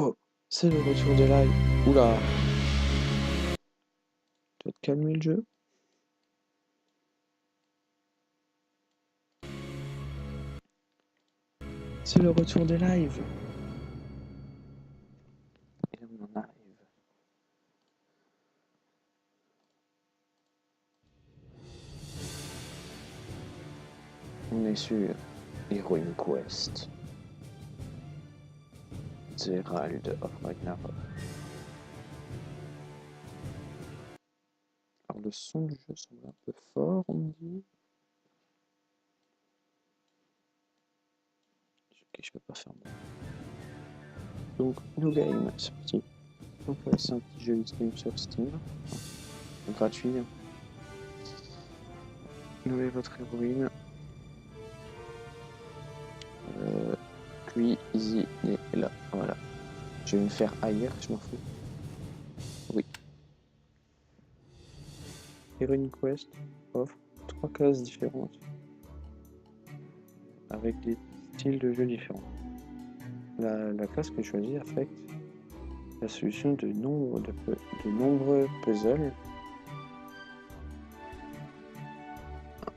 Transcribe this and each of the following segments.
Oh, c'est le retour des lives. Oula, tu vas te calmer le jeu. C'est le retour des lives. Et là, on en arrive. On est sur Heroine Quest. The Herald of Ragnarok. Alors le son du jeu semble un peu fort, on me dit. Ok, je peux pas faire mieux. Donc, New Game, c'est parti. Donc, c'est un petit jeu Steam sur Steam. Gratuit. Nommez votre héroïne. Puis, Easy est là. Voilà. Je vais me faire ailleurs, je m'en fous. Oui. Heroine Quest offre 3 classes différentes avec des styles de jeu différents. La classe que je choisis affecte la solution de nombreux puzzles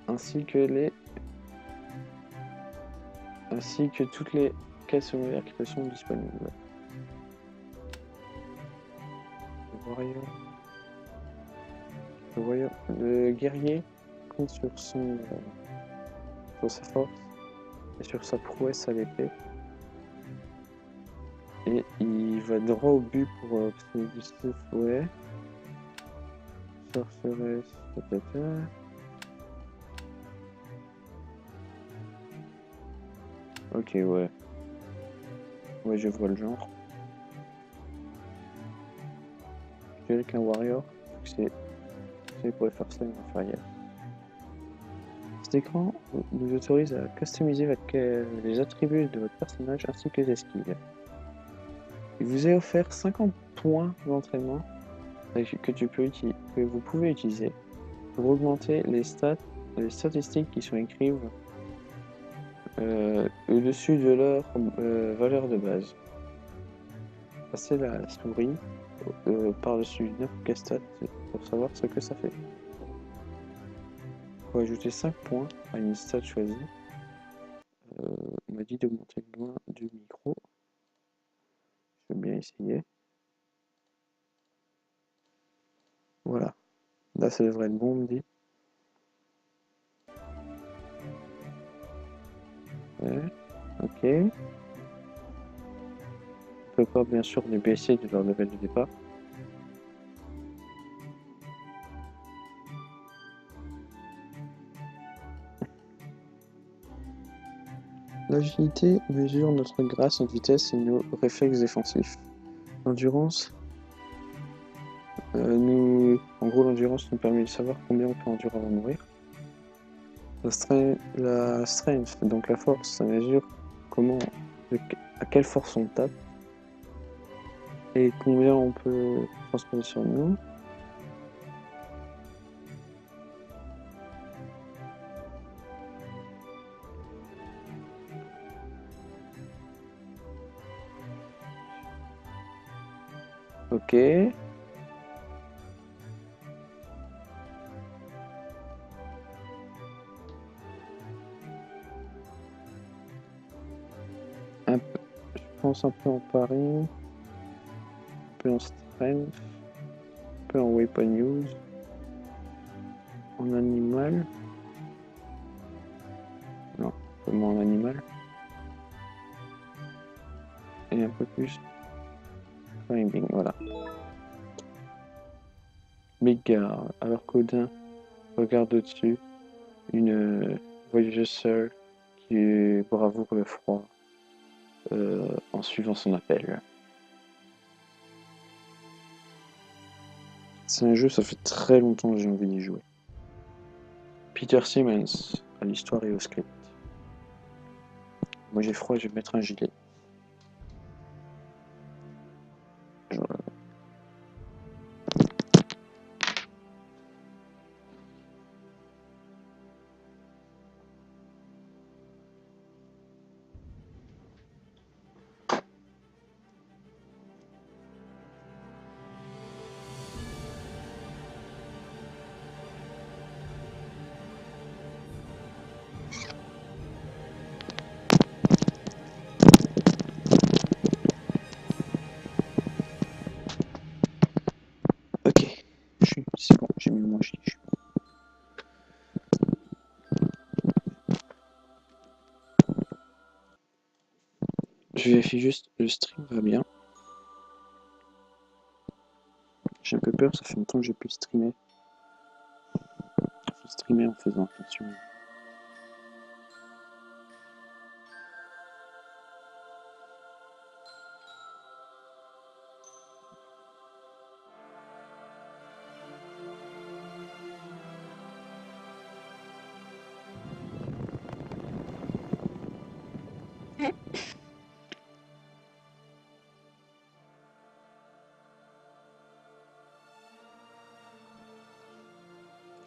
ainsi que toutes les quêtes secondaires qui sont disponibles. Le guerrier compte sur sa force et sur sa prouesse à l'épée. Et il va droit au but pour obtenir du fouet. Sorceresse, peut-être. Ok, ouais. Ouais, je vois le genre. Je dirais qu'un warrior, c'est pour les forces inférieures. Cet écran nous autorise à customiser les attributs de votre personnage ainsi que ses skills. Il vous est offert 50 points d'entraînement que vous pouvez utiliser pour augmenter les statistiques qui sont écrites au-dessus de leur valeur de base. Passez la souris par-dessus n'importe stat pour savoir ce que ça fait. Pour ajouter 5 points à une stat choisie, on m'a dit d'augmenter le loin du micro. Je vais bien essayer. Voilà. Là, ça devrait être bon, on me dit. Ouais. Ok. On peut pas, bien sûr, les baisser de leur level de départ. L'agilité mesure notre grâce, notre vitesse et nos réflexes défensifs. L'endurance, en gros, l'endurance nous permet de savoir combien on peut endurer avant de mourir. La strength, donc la force, ça mesure à quelle force on tape et combien on peut transposer sur nous. Ok. Je pense un peu en pari, un peu en strength, un peu en weapon use, en animal. Non, un peu moins en animal. Et un peu plus climbing, voilà. Midgard, alors qu'Odin regarde au-dessus une voyageuse seule qui bravoure le froid en suivant son appel. C'est un jeu, ça fait très longtemps que j'ai envie d'y jouer. Peter Simmons, à l'histoire et au script. Moi j'ai froid, je vais mettre un gilet. Je vérifie juste, le stream va bien. J'ai un peu peur, ça fait longtemps que j'ai pu streamer. Faut streamer en faisant attention.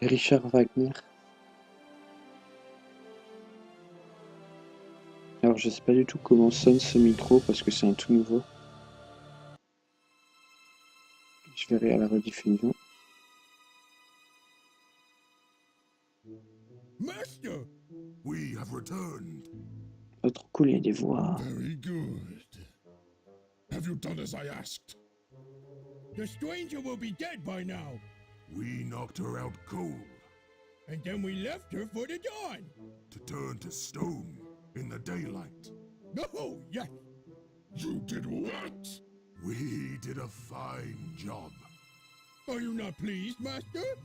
Richard Wagner. Alors je sais pas du tout comment sonne ce micro parce que c'est un tout nouveau. Je verrai à la rediffusion. Master, we have returned. Oh, trop cool, il y a des voix. Very good. Have you done as I asked? The stranger will be dead by now. We knocked her out cold. And then we left her for the dawn. To turn to stone in the daylight. Oh, yes. You did what? We did a fine job. Are you not pleased, Master?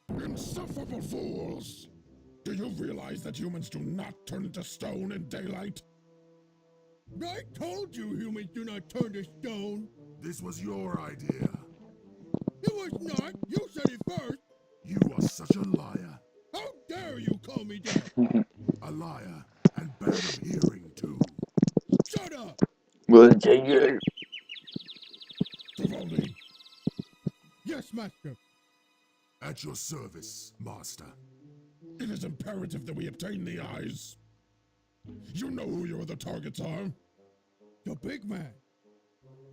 Insufferable fools! Do you realize that humans do not turn to stone in daylight? I told you humans do not turn to stone. This was your idea. It was not. You said it first. You are such a liar. How dare you call me that? A liar and bad of hearing, too. Shut up! Ouais, ta gueule. Vivaldi. Yes, Master. At your service, Master. It is imperative that we obtain the eyes. You know who your other targets are? The big man.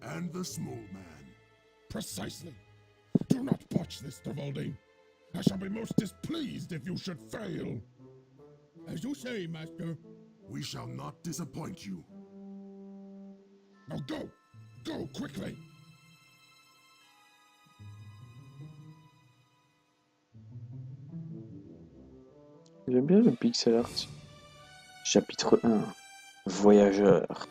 And the small man. Precisely. Do not botch this, Vivaldi. I shall be most displeased if you should fail. As you say, Master. We shall not disappoint you. Now go! Go quickly! J'aime bien le pixel art. Chapitre 1. Voyageur.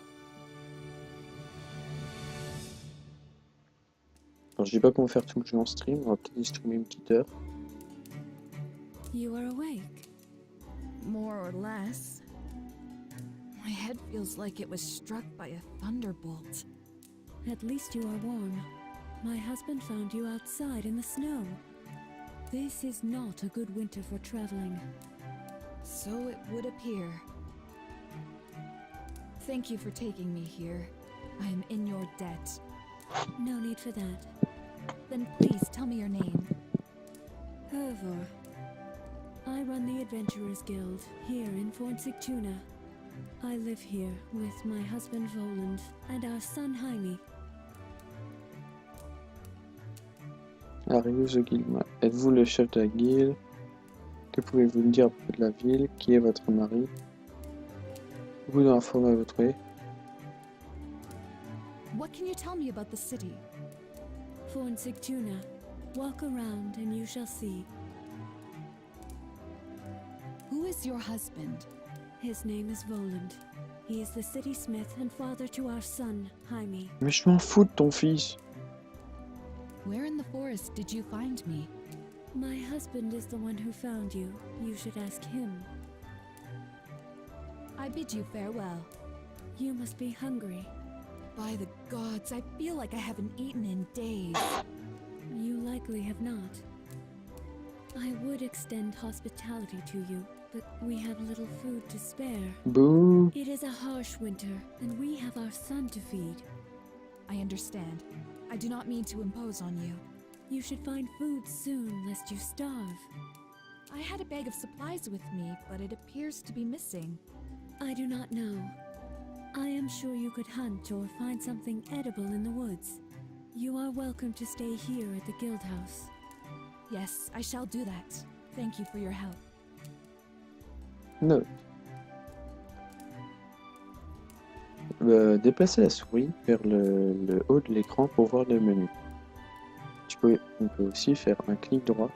Alors je dis pas qu'on va faire tout le jeu en stream, on va peut-être y streamer une petite heure. You are awake. More or less. My head feels like it was struck by a thunderbolt. At least you are warm. My husband found you outside in the snow. This is not a good winter for traveling. So it would appear. Thank you for taking me here. I am in your debt. No need for that. Then please tell me your name. Hervor. I run the Adventurers Guild here in Fort Sigtuna. I live here with my husband Voland and our son Jaime. Arrivez au guild. Êtes-vous le chef de la guilde? Que pouvez-vous me dire à propos de la ville? Qui est votre mari? Vous dans la forme à votre way. What can you tell me about the city? Fort Sigtuna. Walk around and you shall see. Who is your husband? His name is Voland. He is the city smith and father to our son, Jaime. Mais je m'en fous de ton fils. Where in the forest did you find me? My husband is the one who found you. You should ask him. I bid you farewell. You must be hungry. By the gods, I feel like I haven't eaten in days. You likely have not. I would extend hospitality to you, but we have little food to spare. Boo. It is a harsh winter, and we have our son to feed. I understand. I do not mean to impose on you. You should find food soon, lest you starve. I had a bag of supplies with me, but it appears to be missing. I do not know. I am sure you could hunt or find something edible in the woods. You are welcome to stay here at the guild house. Yes, I shall do that. Thank you for your help. Note. Déplacer la souris vers le haut de l'écran pour voir le menu. On peut aussi faire un clic droit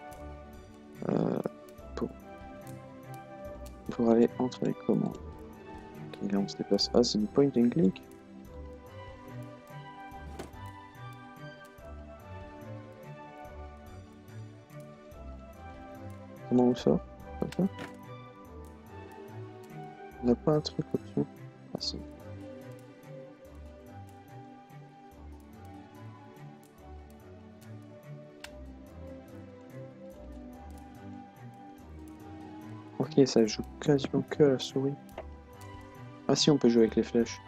pour aller entre les commandes. Ok, là on se déplace. Ah, c'est du point and click. Comment on le sort? Comme ça? On n'a pas un truc option? Ah si. Ok, ça joue quasiment que à la souris. Ah si, on peut jouer avec les flèches.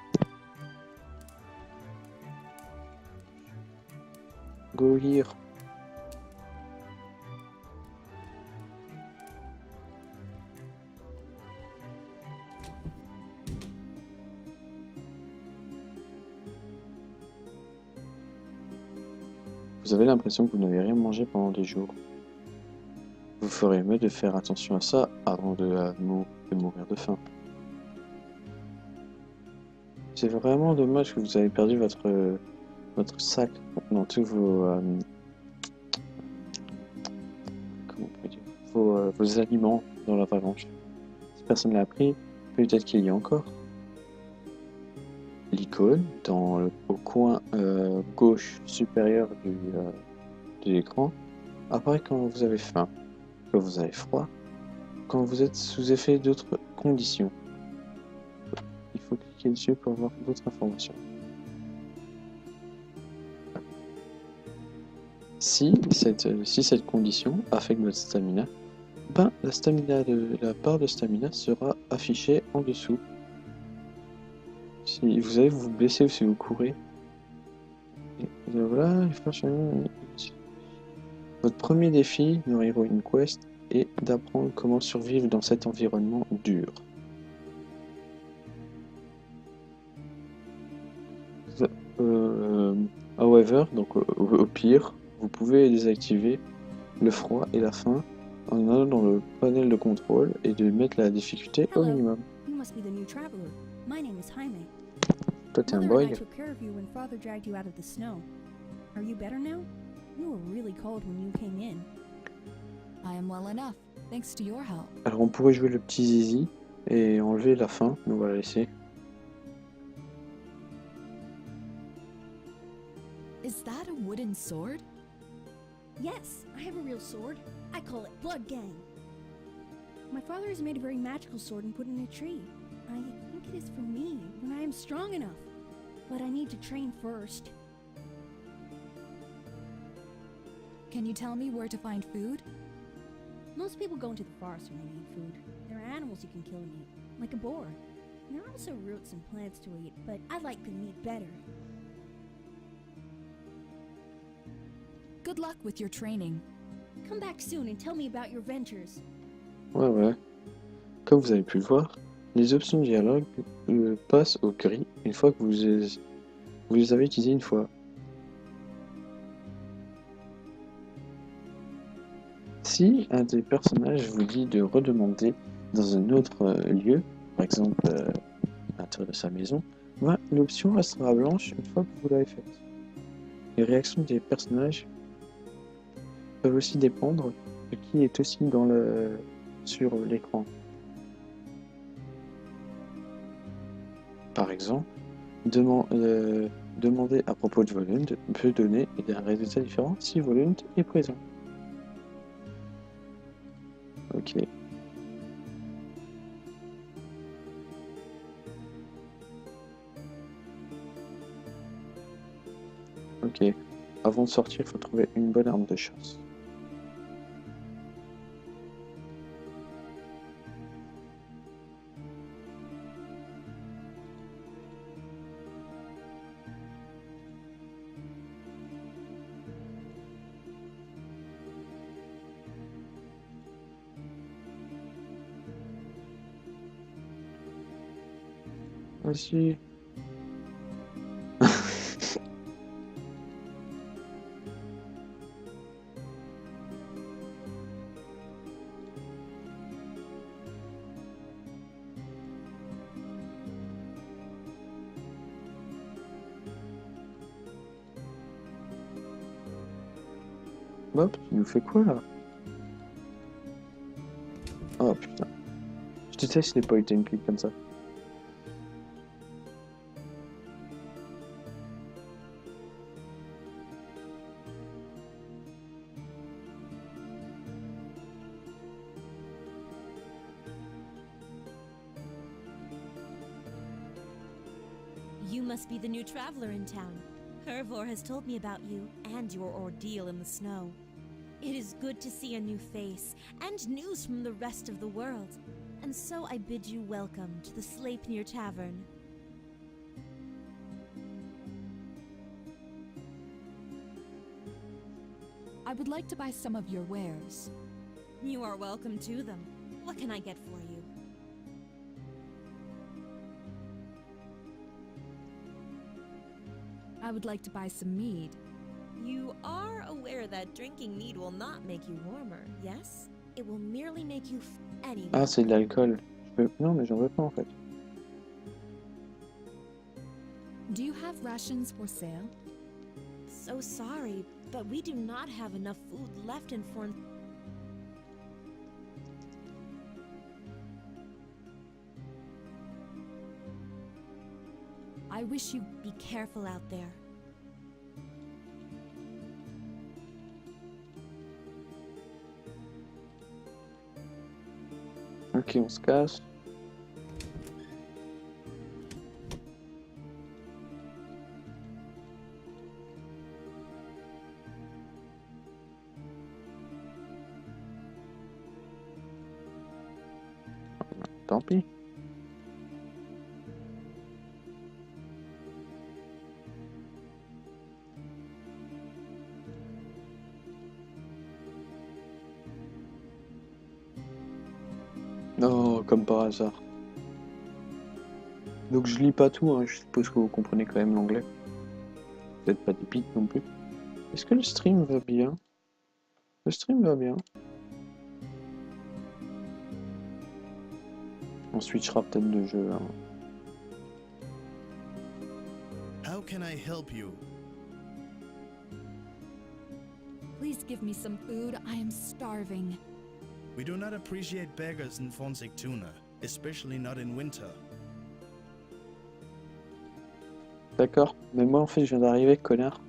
Go here. Vous avez l'impression que vous n'avez rien mangé pendant des jours. Vous ferez mieux de faire attention à ça avant de mourir de faim. C'est vraiment dommage que vous avez perdu votre sac dans tous vos comment on peut dire, vos aliments dans l'avalanche. Si personne ne l'a pris, peut-être qu'il y a encore. L'icône au coin gauche supérieur de l'écran apparaît quand vous avez faim, quand vous avez froid, quand vous êtes sous effet d'autres conditions. Il faut cliquer dessus pour avoir d'autres informations. Si cette condition affecte votre stamina, ben la barre de stamina sera affichée en dessous. Si vous allez vous blesser ou si vous courez, et voilà, votre premier défi dans Heroine Quest est d'apprendre comment survivre dans cet environnement dur. However, donc au pire, vous pouvez désactiver le froid et la faim en allant dans le panel de contrôle et de mettre la difficulté au minimum. You must be the new traveler. My name is Jaime. Toi t'es un Mother and boy. I took care of you when Father dragged you out of the snow. Are you better now? You were really cold when you came in. I am well enough, thanks to your help. Alors on pourrait jouer le petit zizi et enlever la faim, mais on va la laisser. Is that a wooden sword? Yes, I have a real sword. I call it Blood Gang. My father has made a very magical sword and put it in a tree. I think it is for me when I am strong enough. But I need to train first. Can you tell me where to find food? Most people go into the forest when they need food. There are animals you can kill and eat, like a boar. There are also roots and plants to eat, but I like the meat better. Good luck with your training. Come back soon and tell me about your ventures. Ouais. Comme vous avez pu le voir, les options de dialogue passent au gris une fois que vous les avez utilisées une fois. Si un des personnages vous dit de redemander dans un autre lieu, par exemple à l'intérieur de sa maison, ben, l'option restera blanche une fois que vous l'avez faite. Les réactions des personnages peuvent aussi dépendre de qui est aussi sur l'écran. Par exemple, demander à propos de Volund peut donner un résultat différent si Volund est présent. Ok. Ok. Avant de sortir, il faut trouver une bonne arme de chasse. Vas-y. Hop, tu nous fais quoi là? Oh putain. Je déteste les point and click comme ça. You must be the new traveler in town. Hervor has told me about you and your ordeal in the snow. It is good to see a new face and news from the rest of the world. And so I bid you welcome to the Sleipnir Tavern. I would like to buy some of your wares. You are welcome to them. What can I get for you? I would like to buy some mead. You are aware that drinking mead will not make you warmer, yes? It will merely make you anyway. Ah, c'est de l'alcool. Non, mais j'en veux pas en fait. Do you have rations for sale? So sorry, but we do not have enough food left in Forn. I wish you... Be careful out there. Ok, on se casse. Tant pis. Non, comme par hasard. Donc je lis pas tout, hein. Je suppose que vous comprenez quand même l'anglais. Peut-être pas des pites non plus. Est-ce que le stream va bien? Le stream va bien. On switchera peut-être de jeu. Hein. How can I help you? Please give me some food. I am starving. We do not appreciate beggars in Fornsictuna, especially not in winter. D'accord, mais moi en fait je viens d'arriver, connard.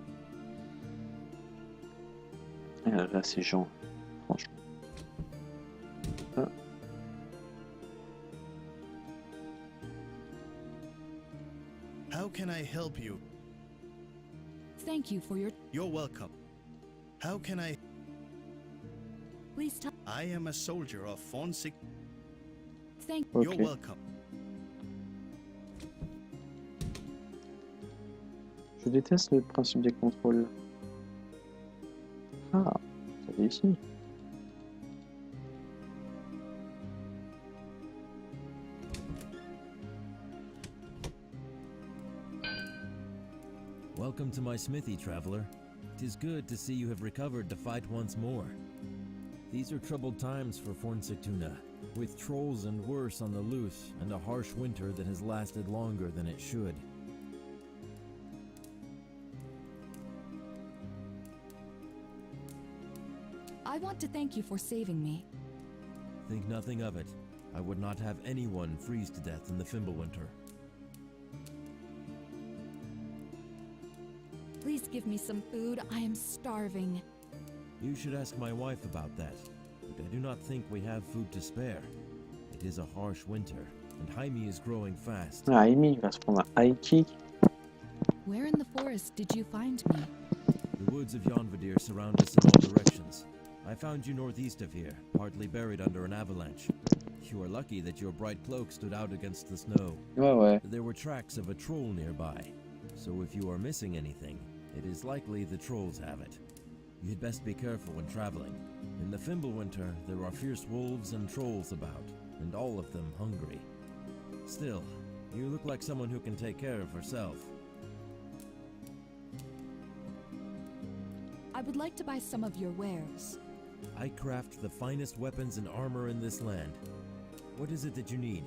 Et là ces gens, franchement. Ah. How can I help you? Thank you for your... You're welcome. How can I? Please tell... I am a soldier of Fornsic. Thank... You're Ok. welcome. Je déteste le principe des contrôles. Ah, c'est ici. Welcome to my smithy, traveler. 'Tis good to see you have recovered to fight once more. These are troubled times for Fornsictuna, with trolls and worse on the loose, and a harsh winter that has lasted longer than it should. I want to thank you for saving me. Think nothing of it. I would not have anyone freeze to death in the Fimbulwinter. Please give me some food. I am starving. You should ask my wife about that, but I do not think we have food to spare. It is a harsh winter, and Jaime is growing fast. Ah, Amy va se prendre un high kick. Where in the forest did you find me? The woods of Yonvadir surround us in all directions. I found you northeast of here, partly buried under an avalanche. You are lucky that your bright cloak stood out against the snow. Ouais, ouais. There were tracks of a troll nearby, so if you are missing anything, it is likely the trolls have it. You'd best be careful when traveling. In the Fimbulwinter, there are fierce wolves and trolls about, and all of them hungry. Still, you look like someone who can take care of herself. I would like to buy some of your wares. I craft the finest weapons and armor in this land. What is it that you need?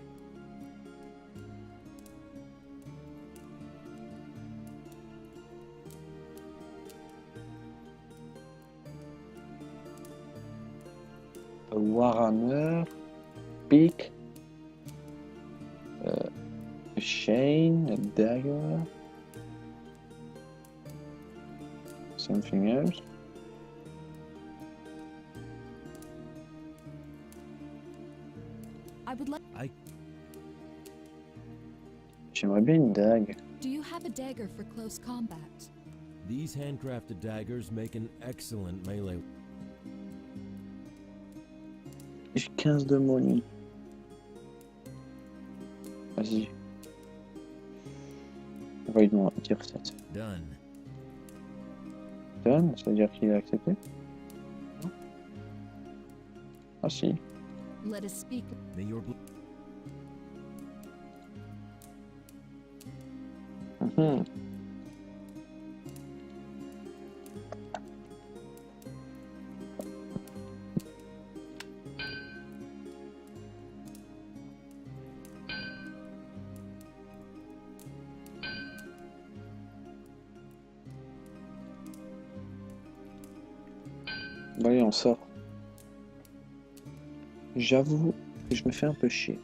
A Warhammer, pick, a chain, a dagger, something else. I would like... J'aimerais bien une dague. Do you have dagger for close combat. These handcrafted daggers make an excellent melee. J'ai 15 de money. Vas-y. On va lui dire 7. Done. Done, ça veut dire qu'il a accepté? Non? Ah si. Let us speak. May your Mhm. Bon, allez, on sort. J'avoue que je me fais un peu chier.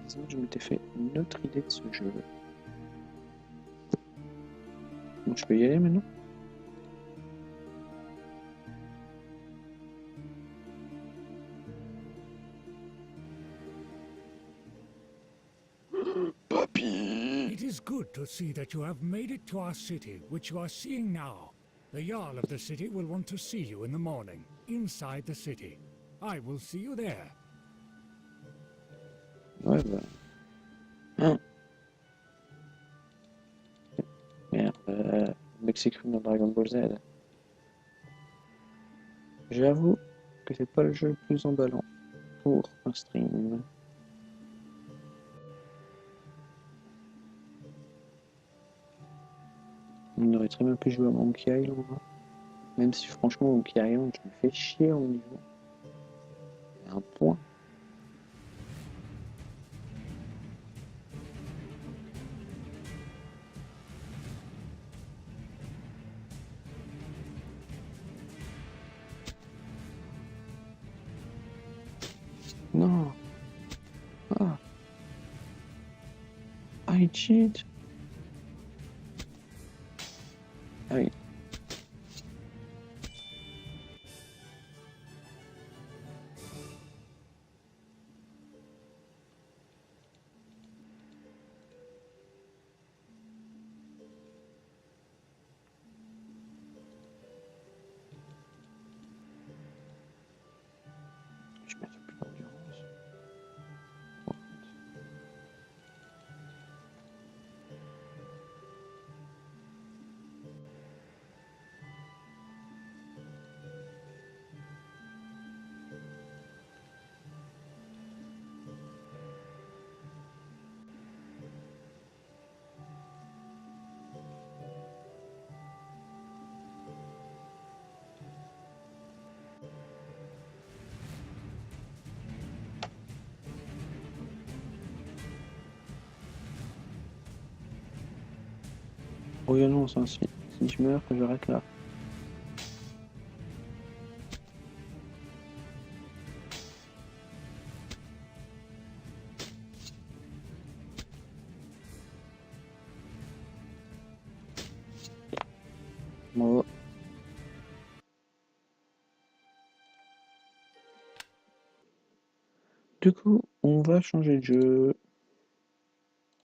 Sinon, je m'étais fait une autre idée de ce jeu. Bon, je peux y aller maintenant? Papy! It is good to see that you have made it to our city, which you are seeing now. The Jarl of the city will want to see you in the morning, inside the city. I will see you there. Ouais, bah. Hein. Merde, Mexico dans Dragon Ball Z. J'avoue que c'est pas le jeu le plus emballant pour un stream. On aurait très bien pu jouer à Monkey Island, hein. Même si franchement Monkey Island, je me fais chier en niveau. Un point. Non. Ah. I cheat. Ah oui. Je mets plus d'endurance. Oh non, si je meurs, que j'arrête là. Bon. Du coup, on va changer de jeu.